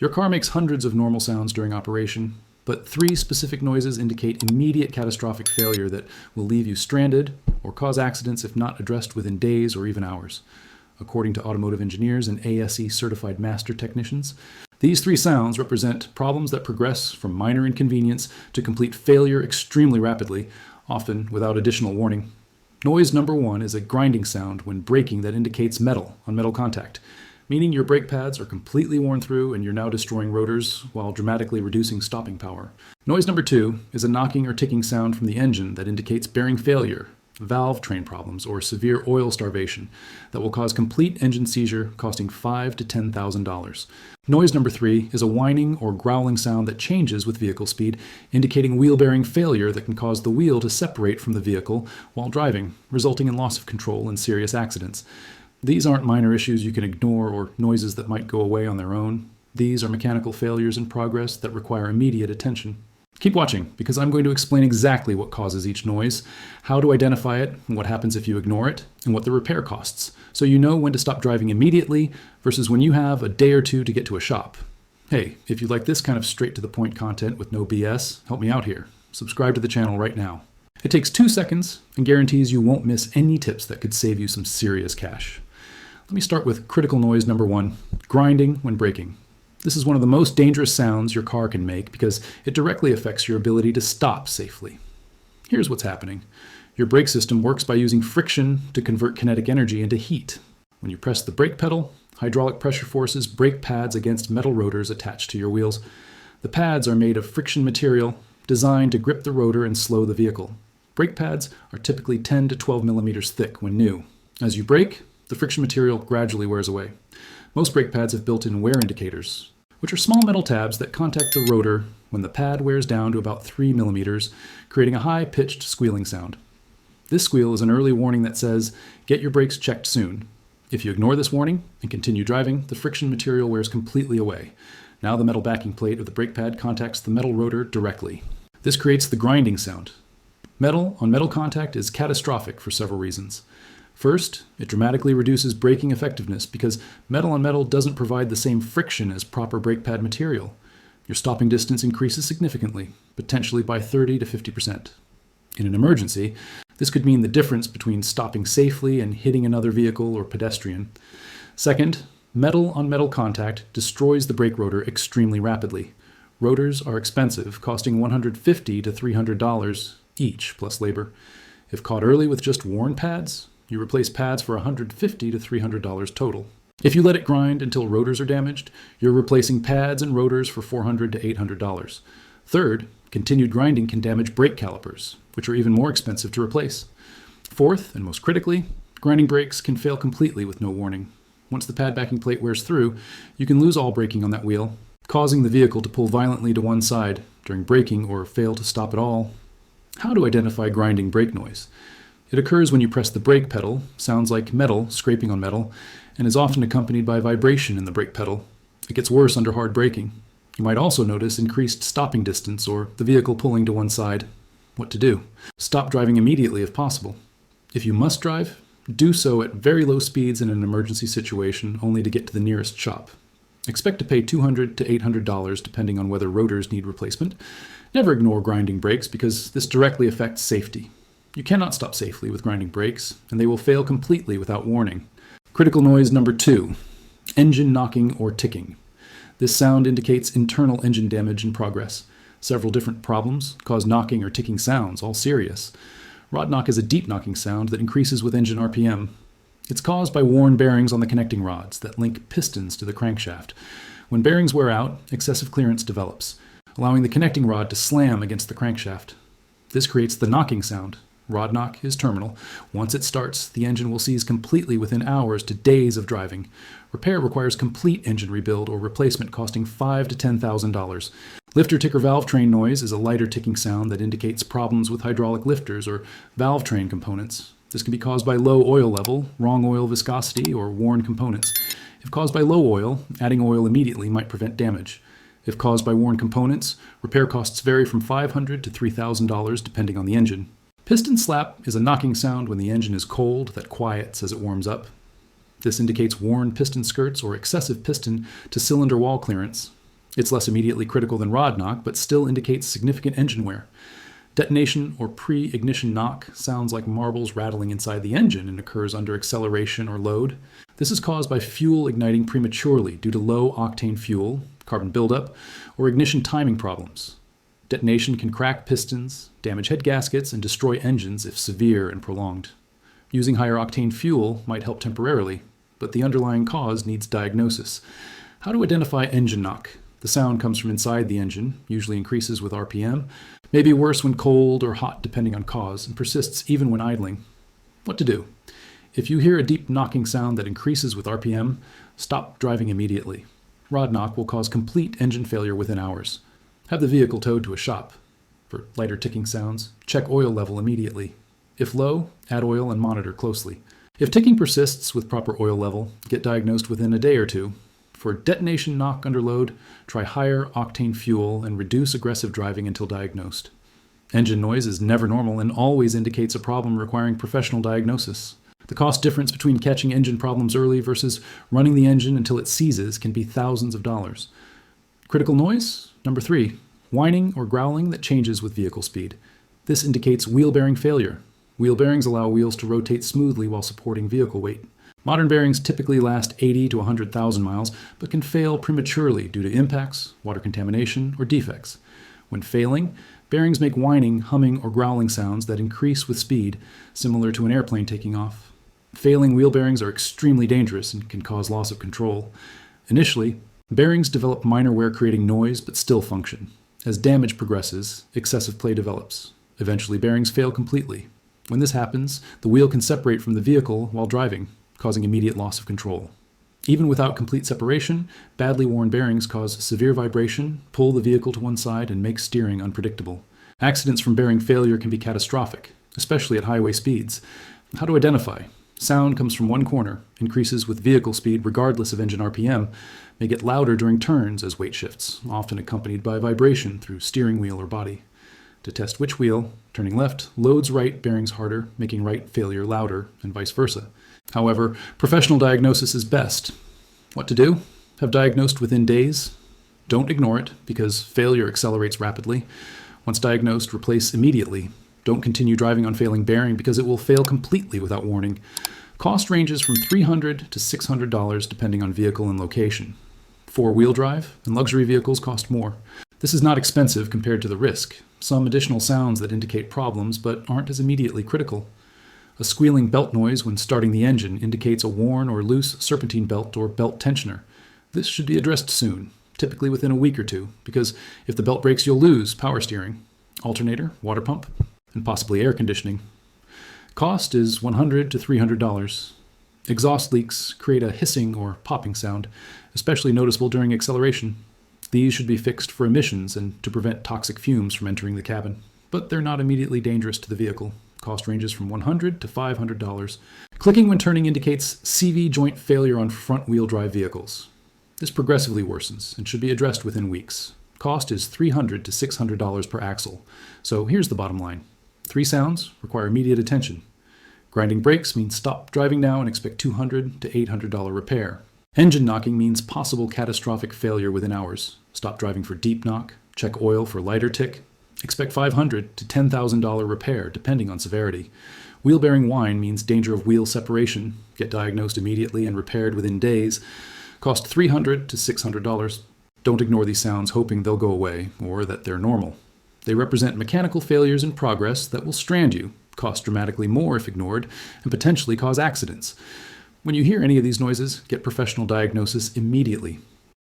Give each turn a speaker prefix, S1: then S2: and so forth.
S1: Your car makes hundreds of normal sounds during operation, but 3 specific noises indicate immediate catastrophic failure that will leave you stranded or cause accidents if not addressed within days or even hours. According to automotive engineers and ASE certified master technicians, these 3 sounds represent problems that progress from minor inconvenience to complete failure extremely rapidly, often without additional warning. Noise number 1 is a grinding sound when braking that indicates metal on metal contact, meaning your brake pads are completely worn through and you're now destroying rotors while dramatically reducing stopping power. Noise number 2 is a knocking or ticking sound from the engine that indicates bearing failure, valve train problems, or severe oil starvation that will cause complete engine seizure, costing $5,000 to $10,000. Noise number 3 is a whining or growling sound that changes with vehicle speed, indicating wheel bearing failure that can cause the wheel to separate from the vehicle while driving, resulting in loss of control and serious accidents. These aren't minor issues you can ignore or noises that might go away on their own. These are mechanical failures in progress that require immediate attention. Keep watching, because I'm going to explain exactly what causes each noise, how to identify it, and what happens if you ignore it, and what the repair costs, so you know when to stop driving immediately versus when you have a day or two to get to a shop. Hey, if you like this kind of straight-to-the-point content with no BS, help me out here. Subscribe to the channel right now. It takes 2 seconds and guarantees you won't miss any tips that could save you some serious cash. Let me start with critical noise number 1, grinding when braking. This is one of the most dangerous sounds your car can make because it directly affects your ability to stop safely. Here's what's happening. Your brake system works by using friction to convert kinetic energy into heat. When you press the brake pedal, hydraulic pressure forces brake pads against metal rotors attached to your wheels. The pads are made of friction material designed to grip the rotor and slow the vehicle. Brake pads are typically 10 to 12 millimeters thick when new. As you brake, the friction material gradually wears away. Most brake pads have built-in wear indicators, which are small metal tabs that contact the rotor when the pad wears down to about 3 millimeters, creating a high-pitched squealing sound. This squeal is an early warning that says, get your brakes checked soon. If you ignore this warning and continue driving, the friction material wears completely away. Now the metal backing plate of the brake pad contacts the metal rotor directly. This creates the grinding sound. Metal on metal contact is catastrophic for several reasons. First, it dramatically reduces braking effectiveness because metal on metal doesn't provide the same friction as proper brake pad material. Your stopping distance increases significantly, potentially by 30 to 50%. In an emergency, this could mean the difference between stopping safely and hitting another vehicle or pedestrian. Second, metal on metal contact destroys the brake rotor extremely rapidly. Rotors are expensive, costing $150 to $300 each, plus labor. If caught early with just worn pads, you replace pads for $150 to $300 total. If you let it grind until rotors are damaged, you're replacing pads and rotors for $400 to $800. Third, continued grinding can damage brake calipers, which are even more expensive to replace. Fourth, and most critically, grinding brakes can fail completely with no warning. Once the pad backing plate wears through, you can lose all braking on that wheel, causing the vehicle to pull violently to one side during braking or fail to stop at all. How to identify grinding brake noise? It occurs when you press the brake pedal, sounds like metal scraping on metal, and is often accompanied by vibration in the brake pedal. It gets worse under hard braking. You might also notice increased stopping distance or the vehicle pulling to one side. What to do? Stop driving immediately if possible. If you must drive, do so at very low speeds in an emergency situation only to get to the nearest shop. Expect to pay $200 to $800 depending on whether rotors need replacement. Never ignore grinding brakes because this directly affects safety. You cannot stop safely with grinding brakes, and they will fail completely without warning. Critical noise number 2, engine knocking or ticking. This sound indicates internal engine damage in progress. Several different problems cause knocking or ticking sounds, all serious. Rod knock is a deep knocking sound that increases with engine RPM. It's caused by worn bearings on the connecting rods that link pistons to the crankshaft. When bearings wear out, excessive clearance develops, allowing the connecting rod to slam against the crankshaft. This creates the knocking sound. Rod knock is terminal. Once it starts, the engine will seize completely within hours to days of driving. Repair requires complete engine rebuild or replacement costing $5,000 to $10,000. Lifter ticker valve train noise is a lighter ticking sound that indicates problems with hydraulic lifters or valve train components. This can be caused by low oil level, wrong oil viscosity, or worn components. If caused by low oil, adding oil immediately might prevent damage. If caused by worn components, repair costs vary from $500 to $3,000 depending on the engine. Piston slap is a knocking sound when the engine is cold that quiets as it warms up. This indicates worn piston skirts or excessive piston to cylinder wall clearance. It's less immediately critical than rod knock, but still indicates significant engine wear. Detonation or pre-ignition knock sounds like marbles rattling inside the engine and occurs under acceleration or load. This is caused by fuel igniting prematurely due to low octane fuel, carbon buildup, or ignition timing problems. Detonation can crack pistons, damage head gaskets, and destroy engines if severe and prolonged. Using higher octane fuel might help temporarily, but the underlying cause needs diagnosis. How to identify engine knock? The sound comes from inside the engine, usually increases with RPM, may be worse when cold or hot depending on cause, and persists even when idling. What to do? If you hear a deep knocking sound that increases with RPM, stop driving immediately. Rod knock will cause complete engine failure within hours. Have the vehicle towed to a shop. For lighter ticking sounds, check oil level immediately. If low, add oil and monitor closely. If ticking persists with proper oil level, get diagnosed within a day or two. For detonation knock under load, try higher octane fuel and reduce aggressive driving until diagnosed. Engine noise is never normal and always indicates a problem requiring professional diagnosis. The cost difference between catching engine problems early versus running the engine until it seizes can be thousands of dollars. Critical noise? Number 3, whining or growling that changes with vehicle speed. This indicates wheel bearing failure. Wheel bearings allow wheels to rotate smoothly while supporting vehicle weight. Modern bearings typically last 80 to 100,000 miles, but can fail prematurely due to impacts, water contamination, or defects. When failing, bearings make whining, humming, or growling sounds that increase with speed, similar to an airplane taking off. Failing wheel bearings are extremely dangerous and can cause loss of control. Initially, bearings develop minor wear creating noise but still function. As damage progresses, excessive play develops. Eventually, bearings fail completely. When this happens, the wheel can separate from the vehicle while driving, causing immediate loss of control. Even without complete separation, badly worn bearings cause severe vibration, pull the vehicle to one side, and make steering unpredictable. Accidents from bearing failure can be catastrophic, especially at highway speeds. How to identify? Sound comes from one corner, increases with vehicle speed regardless of engine RPM, may get louder during turns as weight shifts, often accompanied by vibration through steering wheel or body. To test which wheel, turning left loads right bearings harder, making right failure louder, and vice versa. However, professional diagnosis is best. What to do? Have diagnosed within days. Don't ignore it, because failure accelerates rapidly. Once diagnosed, replace immediately. Don't continue driving on failing bearing because it will fail completely without warning. Cost ranges from $300 to $600 depending on vehicle and location. Four-wheel drive and luxury vehicles cost more. This is not expensive compared to the risk. Some additional sounds that indicate problems but aren't as immediately critical. A squealing belt noise when starting the engine indicates a worn or loose serpentine belt or belt tensioner. This should be addressed soon, typically within a week or two, because if the belt breaks you'll lose power steering, alternator, water pump, and possibly air conditioning. Cost is $100 to $300. Exhaust leaks create a hissing or popping sound, especially noticeable during acceleration. These should be fixed for emissions and to prevent toxic fumes from entering the cabin, but they're not immediately dangerous to the vehicle. Cost ranges from $100 to $500. Clicking when turning indicates CV joint failure on front-wheel drive vehicles. This progressively worsens and should be addressed within weeks. Cost is $300 to $600 per axle. So here's the bottom line. 3 sounds require immediate attention. Grinding brakes means stop driving now and expect $200 to $800 repair. Engine knocking means possible catastrophic failure within hours. Stop driving for deep knock. Check oil for lighter tick. Expect $500 to $10,000 repair, depending on severity. Wheel bearing whine means danger of wheel separation. Get diagnosed immediately and repaired within days. Cost $300 to $600. Don't ignore these sounds hoping they'll go away or that they're normal. They represent mechanical failures in progress that will strand you, cost dramatically more if ignored, and potentially cause accidents. When you hear any of these noises, get professional diagnosis immediately.